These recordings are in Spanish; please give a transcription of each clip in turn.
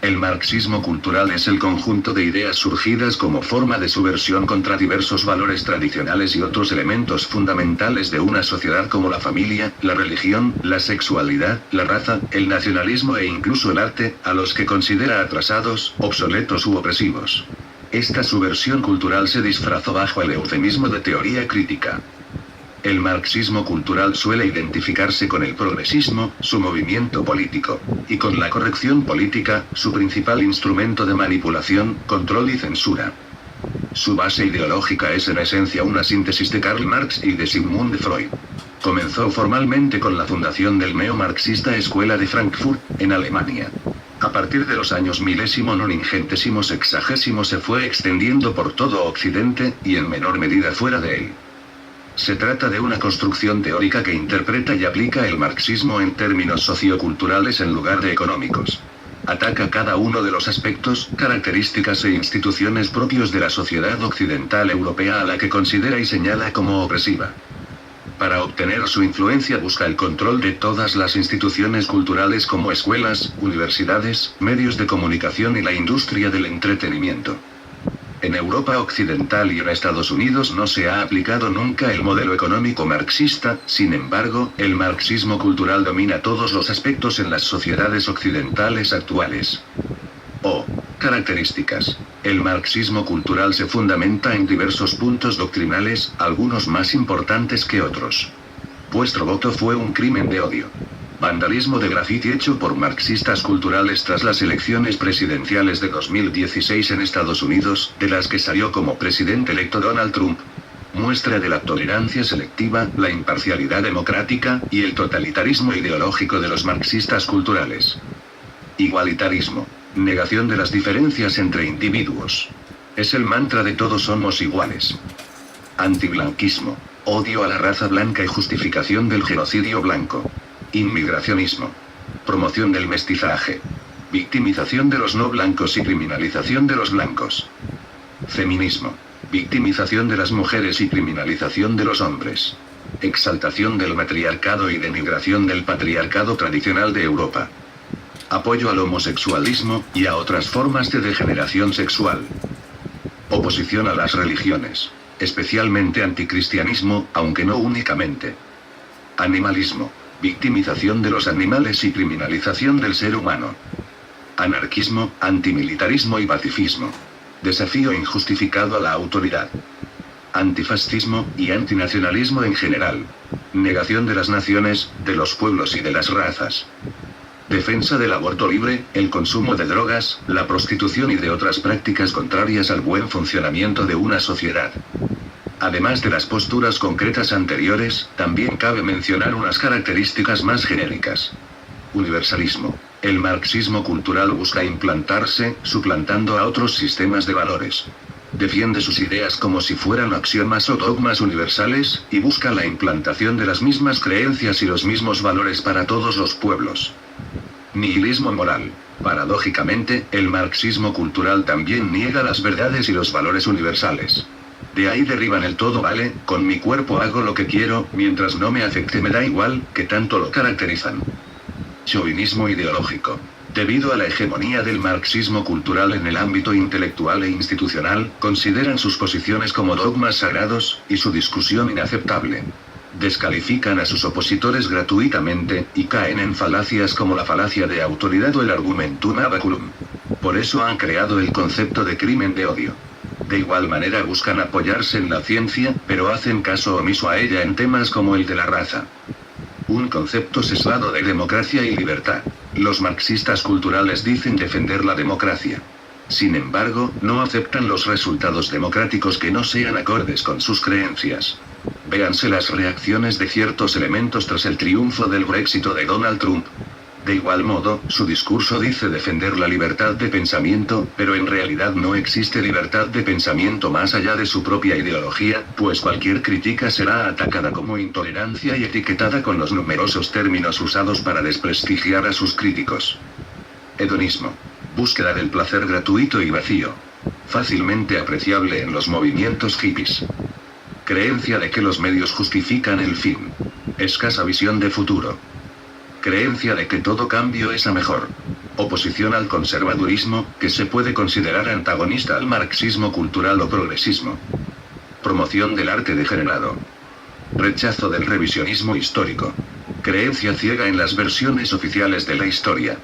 El marxismo cultural es el conjunto de ideas surgidas como forma de subversión contra diversos valores tradicionales y otros elementos fundamentales de una sociedad como la familia, la religión, la sexualidad, la raza, el nacionalismo e incluso el arte, a los que considera atrasados, obsoletos u opresivos. Esta subversión cultural se disfrazó bajo el eufemismo de teoría crítica. El marxismo cultural suele identificarse con el progresismo, su movimiento político, y con la corrección política, su principal instrumento de manipulación, control y censura. Su base ideológica es en esencia una síntesis de Karl Marx y de Sigmund Freud. Comenzó formalmente con la fundación del neo-marxista Escuela de Frankfurt, en Alemania. A partir de los años milésimo noningentésimo sexagésimo se fue extendiendo por todo Occidente, y en menor medida fuera de él. Se trata de una construcción teórica que interpreta y aplica el marxismo en términos socioculturales en lugar de económicos. Ataca cada uno de los aspectos, características e instituciones propios de la sociedad occidental europea a la que considera y señala como opresiva. Para obtener su influencia busca el control de todas las instituciones culturales como escuelas, universidades, medios de comunicación y la industria del entretenimiento. En Europa occidental y en Estados Unidos no se ha aplicado nunca el modelo económico marxista, sin embargo, el marxismo cultural domina todos los aspectos en las sociedades occidentales actuales. Características. El marxismo cultural se fundamenta en diversos puntos doctrinales, algunos más importantes que otros. Vuestro voto fue un crimen de odio. Vandalismo de grafiti hecho por marxistas culturales tras las elecciones presidenciales de 2016 en Estados Unidos, de las que salió como presidente electo Donald Trump. Muestra de la tolerancia selectiva, la imparcialidad democrática, y el totalitarismo ideológico de los marxistas culturales. Igualitarismo. Negación de las diferencias entre individuos. Es el mantra de todos somos iguales. Antiblanquismo. Odio a la raza blanca y justificación del genocidio blanco. Inmigracionismo. Promoción del mestizaje. Victimización de los no blancos y criminalización de los blancos. Feminismo. Victimización de las mujeres y criminalización de los hombres. Exaltación del matriarcado y denigración del patriarcado tradicional de Europa. Apoyo al homosexualismo, y a otras formas de degeneración sexual. Oposición a las religiones. Especialmente anticristianismo, aunque no únicamente. Animalismo. Victimización de los animales y criminalización del ser humano. Anarquismo, antimilitarismo y pacifismo. Desafío injustificado a la autoridad. Antifascismo, y antinacionalismo en general. Negación de las naciones, de los pueblos y de las razas. Defensa del aborto libre, el consumo de drogas, la prostitución y de otras prácticas contrarias al buen funcionamiento de una sociedad. Además de las posturas concretas anteriores, también cabe mencionar unas características más genéricas. Universalismo. El marxismo cultural busca implantarse, suplantando a otros sistemas de valores. Defiende sus ideas como si fueran axiomas o dogmas universales, y busca la implantación de las mismas creencias y los mismos valores para todos los pueblos. Nihilismo moral. Paradójicamente, el marxismo cultural también niega las verdades y los valores universales. De ahí derivan el todo vale, con mi cuerpo hago lo que quiero, mientras no me afecte me da igual, que tanto lo caracterizan. Chauvinismo ideológico. Debido a la hegemonía del marxismo cultural en el ámbito intelectual e institucional, consideran sus posiciones como dogmas sagrados, y su discusión inaceptable. Descalifican a sus opositores gratuitamente, y caen en falacias como la falacia de autoridad o el argumentum ad baculum. Por eso han creado el concepto de crimen de odio. De igual manera buscan apoyarse en la ciencia, pero hacen caso omiso a ella en temas como el de la raza. Un concepto sesgado de democracia y libertad. Los marxistas culturales dicen defender la democracia. Sin embargo, no aceptan los resultados democráticos que no sean acordes con sus creencias. Véanse las reacciones de ciertos elementos tras el triunfo del Brexit de Donald Trump. De igual modo, su discurso dice defender la libertad de pensamiento, pero en realidad no existe libertad de pensamiento más allá de su propia ideología, pues cualquier crítica será atacada como intolerancia y etiquetada con los numerosos términos usados para desprestigiar a sus críticos. Hedonismo. Búsqueda del placer gratuito y vacío. Fácilmente apreciable en los movimientos hippies. Creencia de que los medios justifican el fin. Escasa visión de futuro. Creencia de que todo cambio es a mejor. Oposición al conservadurismo, que se puede considerar antagonista al marxismo cultural o progresismo. Promoción del arte degenerado. Rechazo del revisionismo histórico. Creencia ciega en las versiones oficiales de la historia.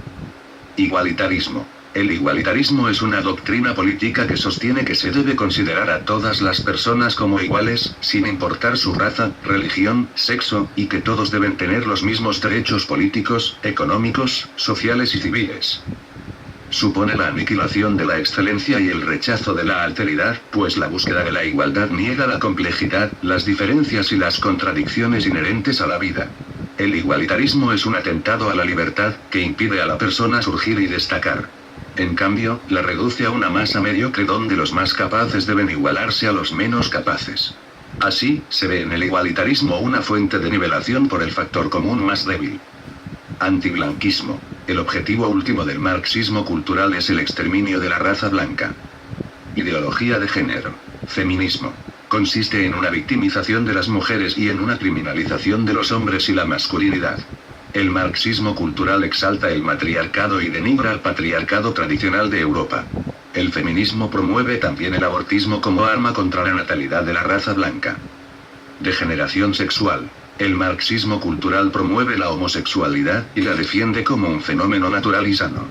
Igualitarismo. El igualitarismo es una doctrina política que sostiene que se debe considerar a todas las personas como iguales, sin importar su raza, religión, sexo, y que todos deben tener los mismos derechos políticos, económicos, sociales y civiles. Supone la aniquilación de la excelencia y el rechazo de la alteridad, pues la búsqueda de la igualdad niega la complejidad, las diferencias y las contradicciones inherentes a la vida. El igualitarismo es un atentado a la libertad, que impide a la persona surgir y destacar. En cambio, la reduce a una masa mediocre donde los más capaces deben igualarse a los menos capaces. Así, se ve en el igualitarismo una fuente de nivelación por el factor común más débil. Antiblanquismo. El objetivo último del marxismo cultural es el exterminio de la raza blanca. Ideología de género. Feminismo. Consiste en una victimización de las mujeres y en una criminalización de los hombres y la masculinidad. El marxismo cultural exalta el matriarcado y denigra al patriarcado tradicional de Europa. El feminismo promueve también el abortismo como arma contra la natalidad de la raza blanca. Degeneración sexual. El marxismo cultural promueve la homosexualidad y la defiende como un fenómeno natural y sano.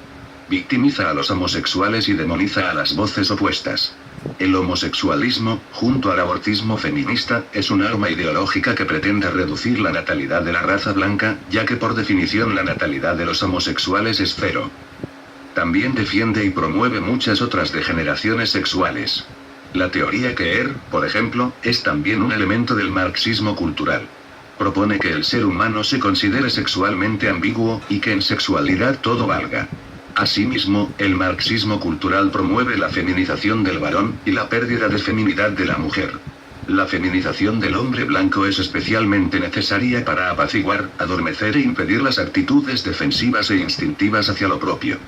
Victimiza a los homosexuales y demoniza a las voces opuestas. El homosexualismo, junto al abortismo feminista, es un arma ideológica que pretende reducir la natalidad de la raza blanca, ya que por definición la natalidad de los homosexuales es cero. También defiende y promueve muchas otras degeneraciones sexuales. La teoría queer, por ejemplo, es también un elemento del marxismo cultural. Propone que el ser humano se considere sexualmente ambiguo, y que en sexualidad todo valga. Asimismo, el marxismo cultural promueve la feminización del varón, y la pérdida de feminidad de la mujer. La feminización del hombre blanco es especialmente necesaria para apaciguar, adormecer e impedir las actitudes defensivas e instintivas hacia lo propio.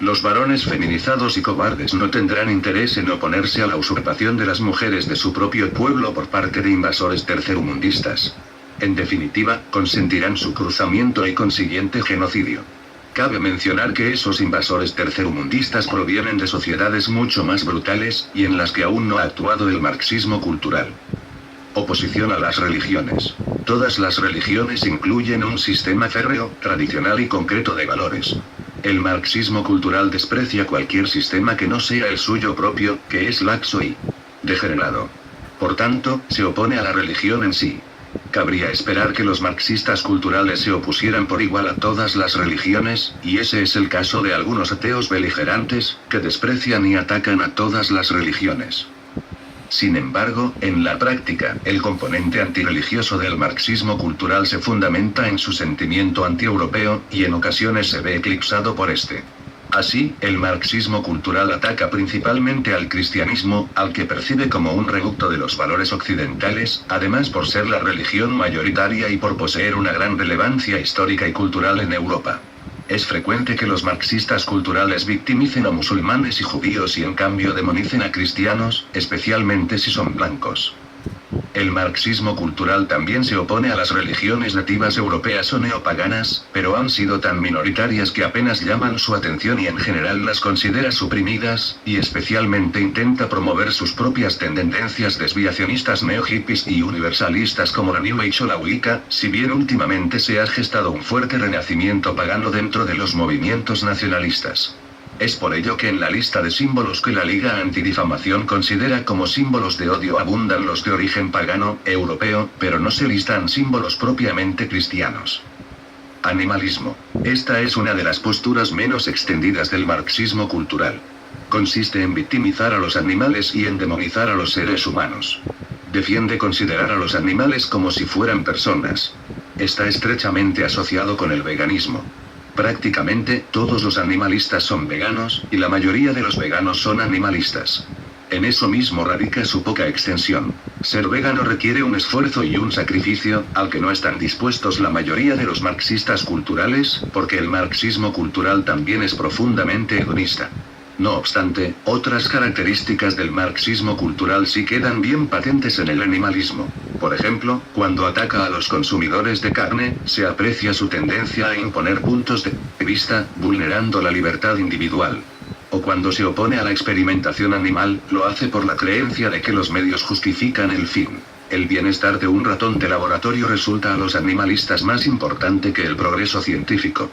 Los varones feminizados y cobardes no tendrán interés en oponerse a la usurpación de las mujeres de su propio pueblo por parte de invasores tercermundistas. En definitiva, consentirán su cruzamiento y consiguiente genocidio. Cabe mencionar que esos invasores tercermundistas provienen de sociedades mucho más brutales, y en las que aún no ha actuado el marxismo cultural. Oposición a las religiones. Todas las religiones incluyen un sistema férreo, tradicional y concreto de valores. El marxismo cultural desprecia cualquier sistema que no sea el suyo propio, que es laxo y degenerado. Por tanto, se opone a la religión en sí. Cabría esperar que los marxistas culturales se opusieran por igual a todas las religiones, y ese es el caso de algunos ateos beligerantes, que desprecian y atacan a todas las religiones. Sin embargo, en la práctica, el componente antirreligioso del marxismo cultural se fundamenta en su sentimiento antieuropeo, y en ocasiones se ve eclipsado por este. Así, el marxismo cultural ataca principalmente al cristianismo, al que percibe como un reducto de los valores occidentales, además por ser la religión mayoritaria y por poseer una gran relevancia histórica y cultural en Europa. Es frecuente que los marxistas culturales victimicen a musulmanes y judíos y en cambio demonicen a cristianos, especialmente si son blancos. El marxismo cultural también se opone a las religiones nativas europeas o neopaganas, pero han sido tan minoritarias que apenas llaman su atención y en general las considera suprimidas, y especialmente intenta promover sus propias tendencias desviacionistas neo-hippies y universalistas como la New Age o la Wicca, si bien últimamente se ha gestado un fuerte renacimiento pagano dentro de los movimientos nacionalistas. Es por ello que en la lista de símbolos que la Liga Antidifamación considera como símbolos de odio abundan los de origen pagano, europeo, pero no se listan símbolos propiamente cristianos. Animalismo. Esta es una de las posturas menos extendidas del marxismo cultural. Consiste en victimizar a los animales y en demonizar a los seres humanos. Defiende considerar a los animales como si fueran personas. Está estrechamente asociado con el veganismo. Prácticamente todos los animalistas son veganos, y la mayoría de los veganos son animalistas. En eso mismo radica su poca extensión. Ser vegano requiere un esfuerzo y un sacrificio, al que no están dispuestos la mayoría de los marxistas culturales, porque el marxismo cultural también es profundamente hedonista. No obstante, otras características del marxismo cultural sí quedan bien patentes en el animalismo. Por ejemplo, cuando ataca a los consumidores de carne, se aprecia su tendencia a imponer puntos de vista, vulnerando la libertad individual. O cuando se opone a la experimentación animal, lo hace por la creencia de que los medios justifican el fin. El bienestar de un ratón de laboratorio resulta a los animalistas más importante que el progreso científico.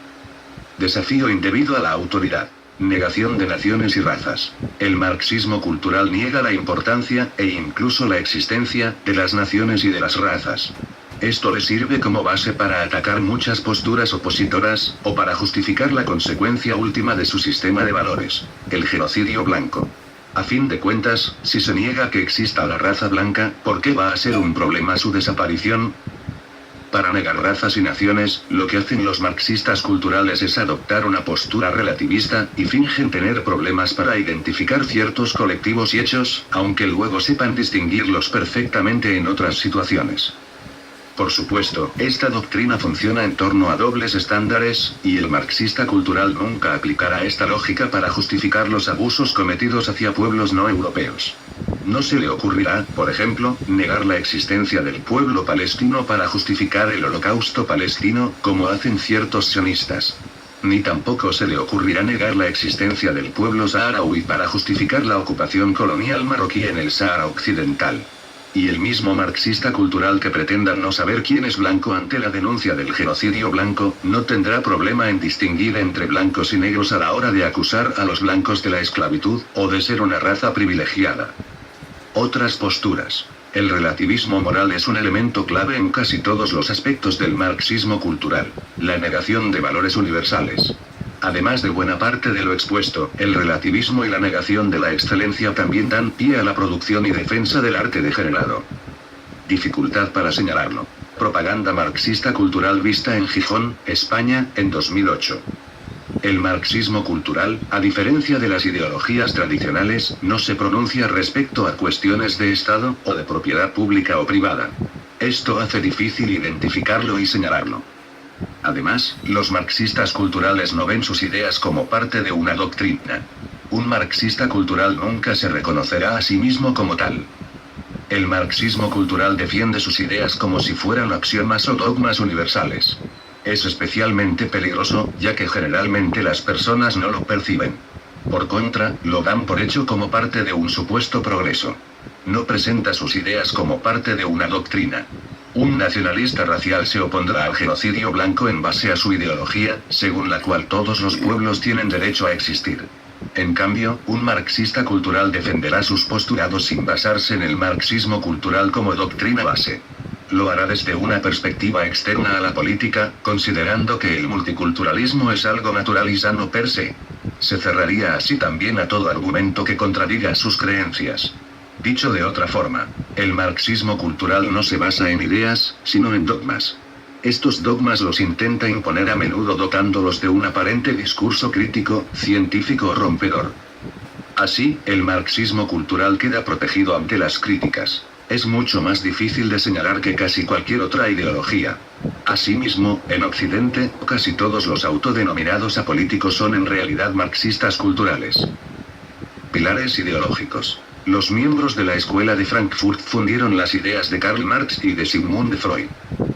Desafío indebido a la autoridad. Negación de naciones y razas. El marxismo cultural niega la importancia, e incluso la existencia, de las naciones y de las razas. Esto le sirve como base para atacar muchas posturas opositoras, o para justificar la consecuencia última de su sistema de valores: el genocidio blanco. A fin de cuentas, si se niega que exista la raza blanca, ¿por qué va a ser un problema su desaparición? Para negar razas y naciones, lo que hacen los marxistas culturales es adoptar una postura relativista, y fingen tener problemas para identificar ciertos colectivos y hechos, aunque luego sepan distinguirlos perfectamente en otras situaciones. Por supuesto, esta doctrina funciona en torno a dobles estándares, y el marxista cultural nunca aplicará esta lógica para justificar los abusos cometidos hacia pueblos no europeos. No se le ocurrirá, por ejemplo, negar la existencia del pueblo palestino para justificar el holocausto palestino, como hacen ciertos sionistas. Ni tampoco se le ocurrirá negar la existencia del pueblo saharaui para justificar la ocupación colonial marroquí en el Sáhara Occidental. Y el mismo marxista cultural que pretenda no saber quién es blanco ante la denuncia del genocidio blanco, no tendrá problema en distinguir entre blancos y negros a la hora de acusar a los blancos de la esclavitud, o de ser una raza privilegiada. Otras posturas. El relativismo moral es un elemento clave en casi todos los aspectos del marxismo cultural. La negación de valores universales. Además de buena parte de lo expuesto, el relativismo y la negación de la excelencia también dan pie a la producción y defensa del arte degenerado. Dificultad para señalarlo. Propaganda marxista cultural vista en Gijón, España, en 2008. El marxismo cultural, a diferencia de las ideologías tradicionales, no se pronuncia respecto a cuestiones de Estado, o de propiedad pública o privada. Esto hace difícil identificarlo y señalarlo. Además, los marxistas culturales no ven sus ideas como parte de una doctrina. Un marxista cultural nunca se reconocerá a sí mismo como tal. El marxismo cultural defiende sus ideas como si fueran axiomas o dogmas universales. Es especialmente peligroso, ya que generalmente las personas no lo perciben. Por contra, lo dan por hecho como parte de un supuesto progreso. No presenta sus ideas como parte de una doctrina. Un nacionalista racial se opondrá al genocidio blanco en base a su ideología, según la cual todos los pueblos tienen derecho a existir. En cambio, un marxista cultural defenderá sus postulados sin basarse en el marxismo cultural como doctrina base. Lo hará desde una perspectiva externa a la política, considerando que el multiculturalismo es algo natural y sano per se. Se cerraría así también a todo argumento que contradiga sus creencias. Dicho de otra forma, el marxismo cultural no se basa en ideas, sino en dogmas. Estos dogmas los intenta imponer a menudo dotándolos de un aparente discurso crítico, científico o rompedor. Así, el marxismo cultural queda protegido ante las críticas. Es mucho más difícil de señalar que casi cualquier otra ideología. Asimismo, en Occidente, casi todos los autodenominados apolíticos son en realidad marxistas culturales. Pilares ideológicos. Los miembros de la Escuela de Frankfurt fundieron las ideas de Karl Marx y de Sigmund Freud.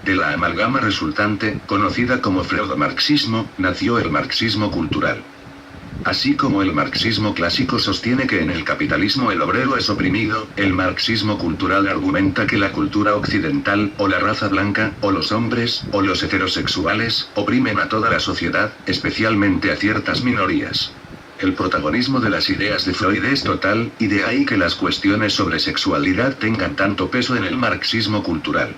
De la amalgama resultante, conocida como freudomarxismo, nació el marxismo cultural. Así como el marxismo clásico sostiene que en el capitalismo el obrero es oprimido, el marxismo cultural argumenta que la cultura occidental, o la raza blanca, o los hombres, o los heterosexuales, oprimen a toda la sociedad, especialmente a ciertas minorías. El protagonismo de las ideas de Freud es total, y de ahí que las cuestiones sobre sexualidad tengan tanto peso en el marxismo cultural.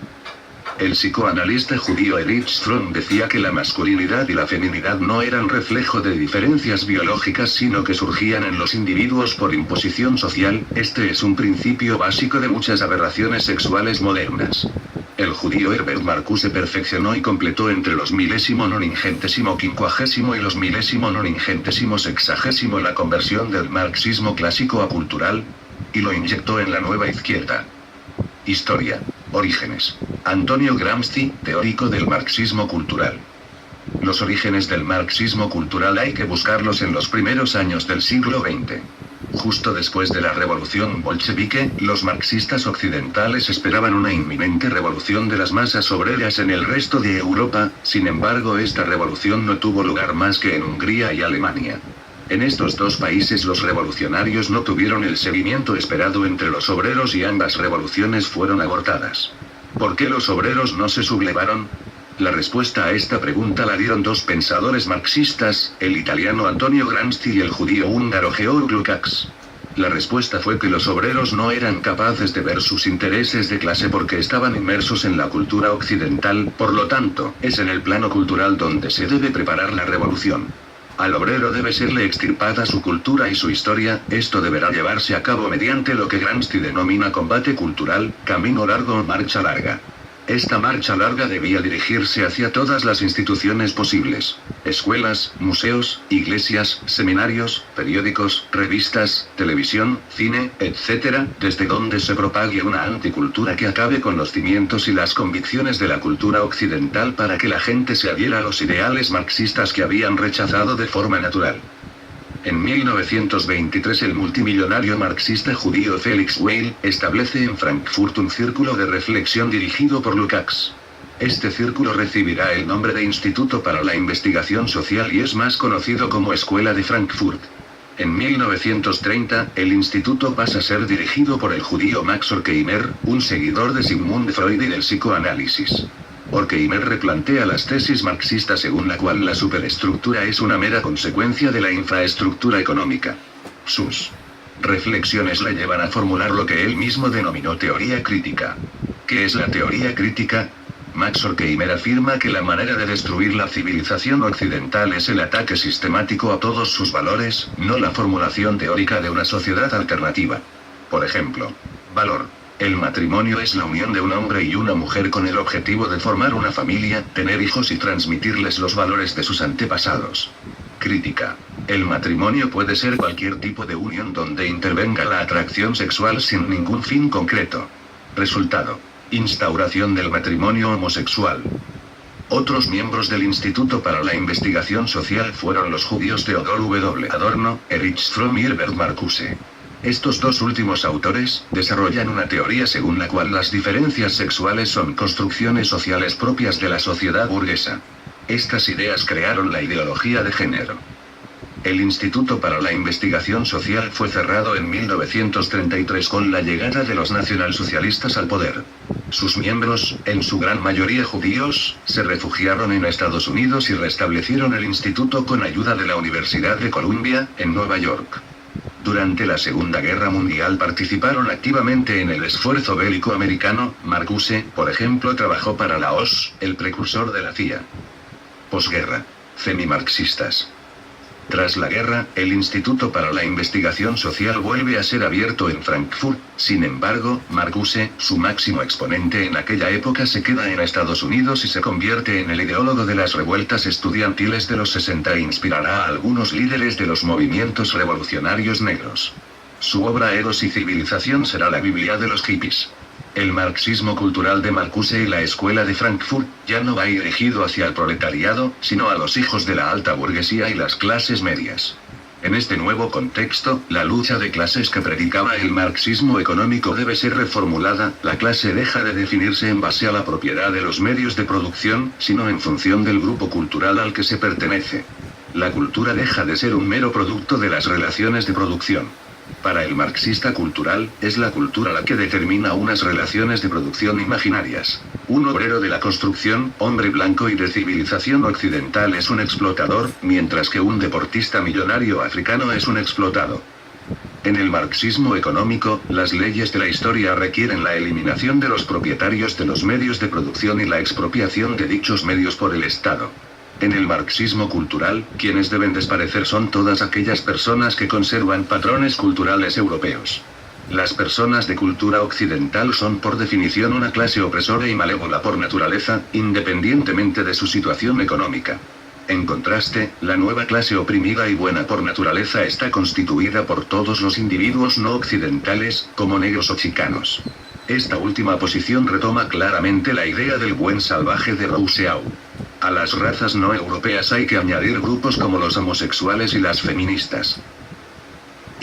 El psicoanalista judío Erich Fromm decía que la masculinidad y la feminidad no eran reflejo de diferencias biológicas sino que surgían en los individuos por imposición social. Este es un principio básico de muchas aberraciones sexuales modernas. El judío Herbert Marcuse perfeccionó y completó entre los 1095º y los 1090º la conversión del marxismo clásico a cultural, y lo inyectó en la nueva izquierda. Historia. Orígenes. Antonio Gramsci, teórico del marxismo cultural. Los orígenes del marxismo cultural hay que buscarlos en los primeros años del siglo XX. Justo después de la revolución bolchevique, los marxistas occidentales esperaban una inminente revolución de las masas obreras en el resto de Europa, sin embargo esta revolución no tuvo lugar más que en Hungría y Alemania. En estos dos países los revolucionarios no tuvieron el seguimiento esperado entre los obreros y ambas revoluciones fueron abortadas. ¿Por qué los obreros no se sublevaron? La respuesta a esta pregunta la dieron dos pensadores marxistas, el italiano Antonio Gramsci y el judío húngaro Georg Lukács. La respuesta fue que los obreros no eran capaces de ver sus intereses de clase porque estaban inmersos en la cultura occidental, por lo tanto, es en el plano cultural donde se debe preparar la revolución. Al obrero debe serle extirpada su cultura y su historia, esto deberá llevarse a cabo mediante lo que Gramsci denomina combate cultural, camino largo o marcha larga. Esta marcha larga debía dirigirse hacia todas las instituciones posibles: escuelas, museos, iglesias, seminarios, periódicos, revistas, televisión, cine, etc., desde donde se propague una anticultura que acabe con los cimientos y las convicciones de la cultura occidental para que la gente se adhiera a los ideales marxistas que habían rechazado de forma natural. En 1923 el multimillonario marxista judío Felix Weil establece en Frankfurt un círculo de reflexión dirigido por Lukács. Este círculo recibirá el nombre de Instituto para la Investigación Social y es más conocido como Escuela de Frankfurt. En 1930, el instituto pasa a ser dirigido por el judío Max Horkheimer, un seguidor de Sigmund Freud y del psicoanálisis. Horkheimer replantea las tesis marxistas según la cual la superestructura es una mera consecuencia de la infraestructura económica. Sus reflexiones la llevan a formular lo que él mismo denominó teoría crítica. ¿Qué es la teoría crítica? Max Horkheimer afirma que la manera de destruir la civilización occidental es el ataque sistemático a todos sus valores, no la formulación teórica de una sociedad alternativa. Por ejemplo, valor. El matrimonio es la unión de un hombre y una mujer con el objetivo de formar una familia, tener hijos y transmitirles los valores de sus antepasados. Crítica. El matrimonio puede ser cualquier tipo de unión donde intervenga la atracción sexual sin ningún fin concreto. Resultado. Instauración del matrimonio homosexual. Otros miembros del Instituto para la Investigación Social fueron los judíos Theodor W. Adorno, Erich Fromm y Herbert Marcuse. Estos dos últimos autores desarrollan una teoría según la cual las diferencias sexuales son construcciones sociales propias de la sociedad burguesa. Estas ideas crearon la ideología de género. El Instituto para la Investigación Social fue cerrado en 1933 con la llegada de los nacionalsocialistas al poder. Sus miembros, en su gran mayoría judíos, se refugiaron en Estados Unidos y restablecieron el instituto con ayuda de la Universidad de Columbia, en Nueva York. Durante la Segunda Guerra Mundial participaron activamente en el esfuerzo bélico americano. Marcuse, por ejemplo, trabajó para la OSS, el precursor de la CIA. Posguerra. Semimarxistas. Tras la guerra, el Instituto para la Investigación Social vuelve a ser abierto en Frankfurt. Sin embargo, Marcuse, su máximo exponente en aquella época, se queda en Estados Unidos y se convierte en el ideólogo de las revueltas estudiantiles de los 60 e inspirará a algunos líderes de los movimientos revolucionarios negros. Su obra Eros y Civilización será la Biblia de los hippies. El marxismo cultural de Marcuse y la Escuela de Frankfurt ya no va dirigido hacia el proletariado, sino a los hijos de la alta burguesía y las clases medias. En este nuevo contexto, la lucha de clases que predicaba el marxismo económico debe ser reformulada. La clase deja de definirse en base a la propiedad de los medios de producción, sino en función del grupo cultural al que se pertenece. La cultura deja de ser un mero producto de las relaciones de producción. Para el marxista cultural, es la cultura la que determina unas relaciones de producción imaginarias. Un obrero de la construcción, hombre blanco y de civilización occidental es un explotador, mientras que un deportista millonario africano es un explotado. En el marxismo económico, las leyes de la historia requieren la eliminación de los propietarios de los medios de producción y la expropiación de dichos medios por el Estado. En el marxismo cultural, quienes deben desaparecer son todas aquellas personas que conservan patrones culturales europeos. Las personas de cultura occidental son por definición una clase opresora y malévola por naturaleza, independientemente de su situación económica. En contraste, la nueva clase oprimida y buena por naturaleza está constituida por todos los individuos no occidentales, como negros o chicanos. Esta última posición retoma claramente la idea del buen salvaje de Rousseau. A las razas no europeas hay que añadir grupos como los homosexuales y las feministas.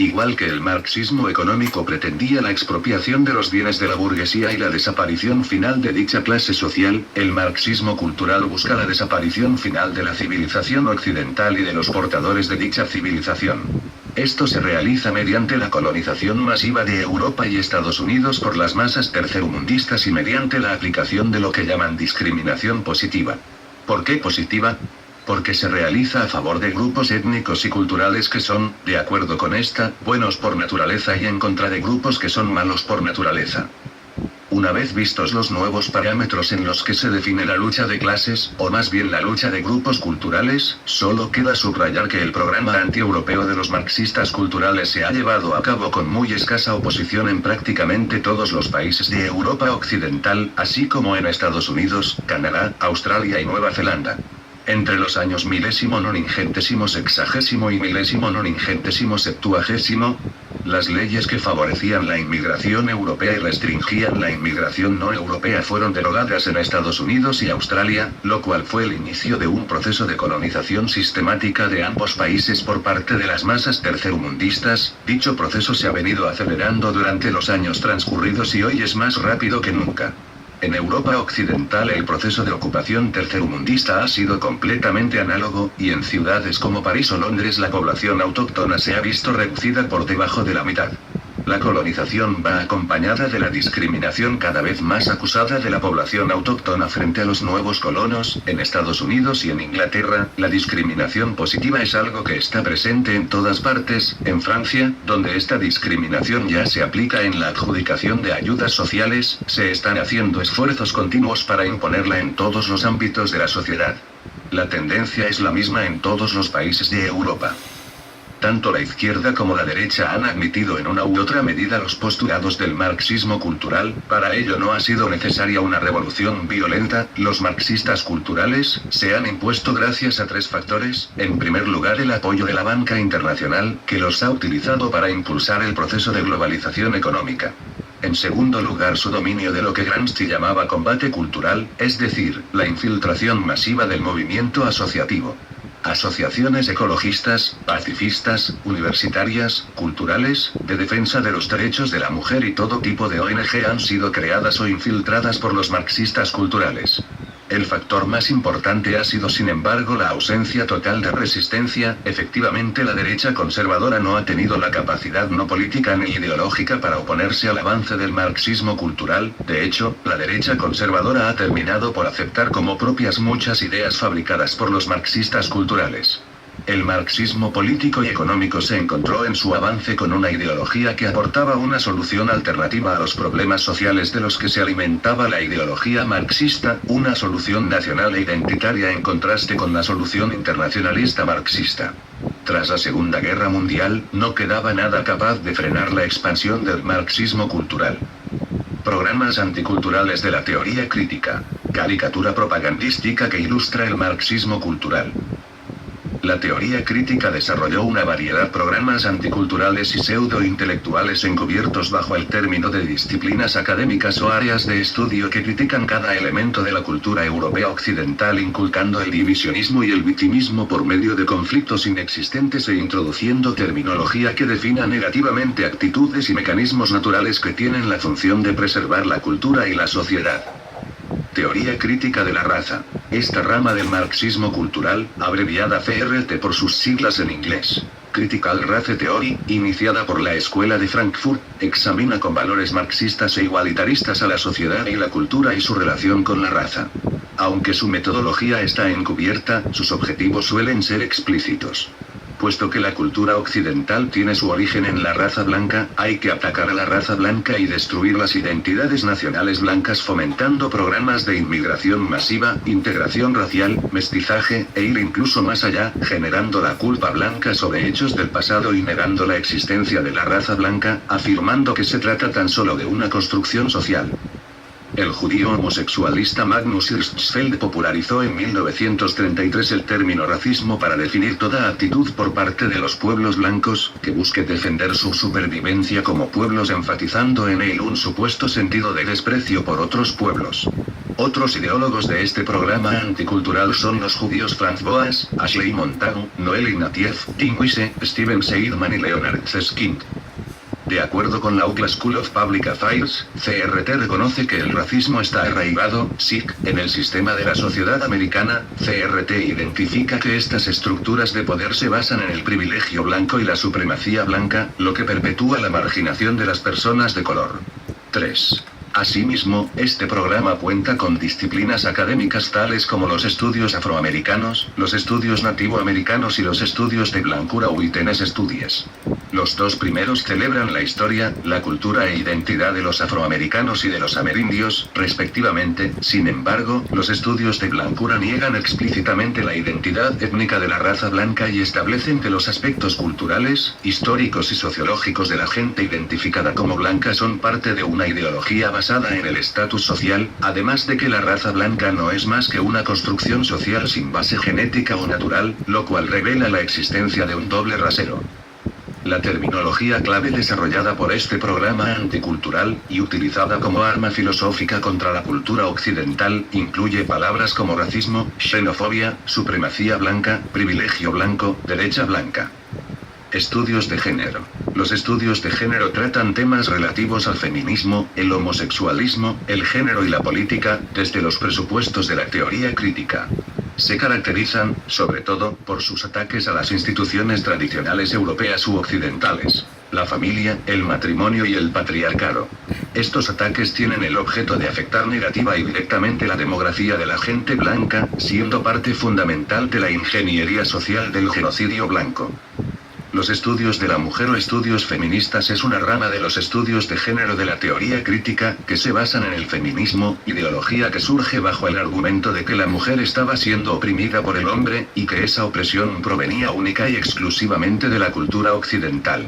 Igual que el marxismo económico pretendía la expropiación de los bienes de la burguesía y la desaparición final de dicha clase social, el marxismo cultural busca la desaparición final de la civilización occidental y de los portadores de dicha civilización. Esto se realiza mediante la colonización masiva de Europa y Estados Unidos por las masas tercermundistas y mediante la aplicación de lo que llaman discriminación positiva. ¿Por qué positiva? Porque se realiza a favor de grupos étnicos y culturales que son, de acuerdo con esta, buenos por naturaleza y en contra de grupos que son malos por naturaleza. Una vez vistos los nuevos parámetros en los que se define la lucha de clases, o más bien la lucha de grupos culturales, solo queda subrayar que el programa antieuropeo de los marxistas culturales se ha llevado a cabo con muy escasa oposición en prácticamente todos los países de Europa Occidental, así como en Estados Unidos, Canadá, Australia y Nueva Zelanda. Entre los años 1090 y 1090, las leyes que favorecían la inmigración europea y restringían la inmigración no europea fueron derogadas en Estados Unidos y Australia, lo cual fue el inicio de un proceso de colonización sistemática de ambos países por parte de las masas tercermundistas. Dicho proceso se ha venido acelerando durante los años transcurridos y hoy es más rápido que nunca. En Europa Occidental el proceso de ocupación tercermundista ha sido completamente análogo, y en ciudades como París o Londres la población autóctona se ha visto reducida por debajo de la mitad. La colonización va acompañada de la discriminación cada vez más acusada de la población autóctona frente a los nuevos colonos. En Estados Unidos y en Inglaterra, la discriminación positiva es algo que está presente en todas partes. En Francia, donde esta discriminación ya se aplica en la adjudicación de ayudas sociales, se están haciendo esfuerzos continuos para imponerla en todos los ámbitos de la sociedad. La tendencia es la misma en todos los países de Europa. Tanto la izquierda como la derecha han admitido en una u otra medida los postulados del marxismo cultural. Para ello no ha sido necesaria una revolución violenta. Los marxistas culturales se han impuesto gracias a tres factores. En primer lugar, el apoyo de la banca internacional, que los ha utilizado para impulsar el proceso de globalización económica. En segundo lugar, su dominio de lo que Gramsci llamaba combate cultural, es decir, la infiltración masiva del movimiento asociativo. Asociaciones ecologistas, pacifistas, universitarias, culturales, de defensa de los derechos de la mujer y todo tipo de ONG han sido creadas o infiltradas por los marxistas culturales. El factor más importante ha sido sin embargo la ausencia total de resistencia. Efectivamente, la derecha conservadora no ha tenido la capacidad no política ni ideológica para oponerse al avance del marxismo cultural. De hecho, la derecha conservadora ha terminado por aceptar como propias muchas ideas fabricadas por los marxistas culturales. El marxismo político y económico se encontró en su avance con una ideología que aportaba una solución alternativa a los problemas sociales de los que se alimentaba la ideología marxista, una solución nacional e identitaria en contraste con la solución internacionalista marxista. Tras la Segunda Guerra Mundial, no quedaba nada capaz de frenar la expansión del marxismo cultural. Programas anticulturales de la teoría crítica. Caricatura propagandística que ilustra el marxismo cultural. La teoría crítica desarrolló una variedad de programas anticulturales y pseudo-intelectuales encubiertos bajo el término de disciplinas académicas o áreas de estudio que critican cada elemento de la cultura europea occidental, inculcando el divisionismo y el victimismo por medio de conflictos inexistentes e introduciendo terminología que defina negativamente actitudes y mecanismos naturales que tienen la función de preservar la cultura y la sociedad. Teoría crítica de la raza. Esta rama del marxismo cultural, abreviada CRT por sus siglas en inglés, Critical Race Theory, iniciada por la Escuela de Frankfurt, examina con valores marxistas e igualitaristas a la sociedad y la cultura y su relación con la raza. Aunque su metodología está encubierta, sus objetivos suelen ser explícitos. Puesto que la cultura occidental tiene su origen en la raza blanca, hay que atacar a la raza blanca y destruir las identidades nacionales blancas fomentando programas de inmigración masiva, integración racial, mestizaje, e ir incluso más allá, generando la culpa blanca sobre hechos del pasado y negando la existencia de la raza blanca, afirmando que se trata tan solo de una construcción social. El judío homosexualista Magnus Hirschfeld popularizó en 1933 el término racismo para definir toda actitud por parte de los pueblos blancos, que busque defender su supervivencia como pueblos, enfatizando en él un supuesto sentido de desprecio por otros pueblos. Otros ideólogos de este programa anticultural son los judíos Franz Boas, Ashley Montagu, Noel Ignatieff, Tim Wise, Steven Seidman y Leonard Susskind. De acuerdo con la UCLA School of Public Affairs, CRT reconoce que el racismo está arraigado, SIC, en el sistema de la sociedad americana. CRT identifica que estas estructuras de poder se basan en el privilegio blanco y la supremacía blanca, lo que perpetúa la marginación de las personas de color. 3. Asimismo, este programa cuenta con disciplinas académicas tales como los estudios afroamericanos, los estudios nativoamericanos y los estudios de blancura o Witness Studies. Los dos primeros celebran la historia, la cultura e identidad de los afroamericanos y de los amerindios, respectivamente. Sin embargo, los estudios de blancura niegan explícitamente la identidad étnica de la raza blanca y establecen que los aspectos culturales, históricos y sociológicos de la gente identificada como blanca son parte de una ideología basada en el estatus social, además de que la raza blanca no es más que una construcción social sin base genética o natural, lo cual revela la existencia de un doble rasero. La terminología clave desarrollada por este programa anticultural, y utilizada como arma filosófica contra la cultura occidental, incluye palabras como racismo, xenofobia, supremacía blanca, privilegio blanco, derecha blanca. Estudios de género. Los estudios de género tratan temas relativos al feminismo, el homosexualismo, el género y la política, desde los presupuestos de la teoría crítica. Se caracterizan, sobre todo, por sus ataques a las instituciones tradicionales europeas u occidentales, la familia, el matrimonio y el patriarcado. Estos ataques tienen el objeto de afectar negativa y directamente la demografía de la gente blanca, siendo parte fundamental de la ingeniería social del genocidio blanco. Los estudios de la mujer o estudios feministas es una rama de los estudios de género de la teoría crítica, que se basan en el feminismo, ideología que surge bajo el argumento de que la mujer estaba siendo oprimida por el hombre, y que esa opresión provenía única y exclusivamente de la cultura occidental.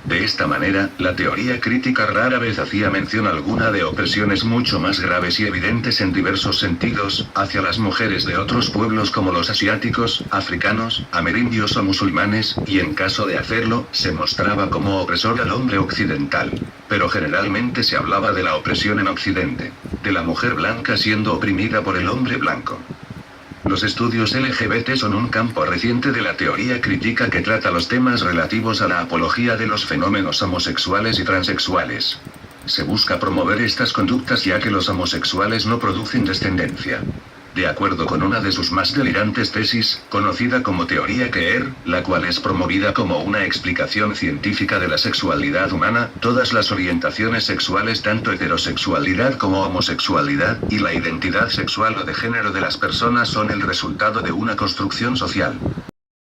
De esta manera, la teoría crítica rara vez hacía mención alguna de opresiones mucho más graves y evidentes en diversos sentidos, hacia las mujeres de otros pueblos como los asiáticos, africanos, amerindios o musulmanes, y en caso de hacerlo, se mostraba como opresor al hombre occidental. Pero generalmente se hablaba de la opresión en Occidente, de la mujer blanca siendo oprimida por el hombre blanco. Los estudios LGBT son un campo reciente de la teoría crítica que trata los temas relativos a la apología de los fenómenos homosexuales y transexuales. Se busca promover estas conductas ya que los homosexuales no producen descendencia. De acuerdo con una de sus más delirantes tesis, conocida como teoría queer, la cual es promovida como una explicación científica de la sexualidad humana, todas las orientaciones sexuales, tanto heterosexualidad como homosexualidad, y la identidad sexual o de género de las personas son el resultado de una construcción social.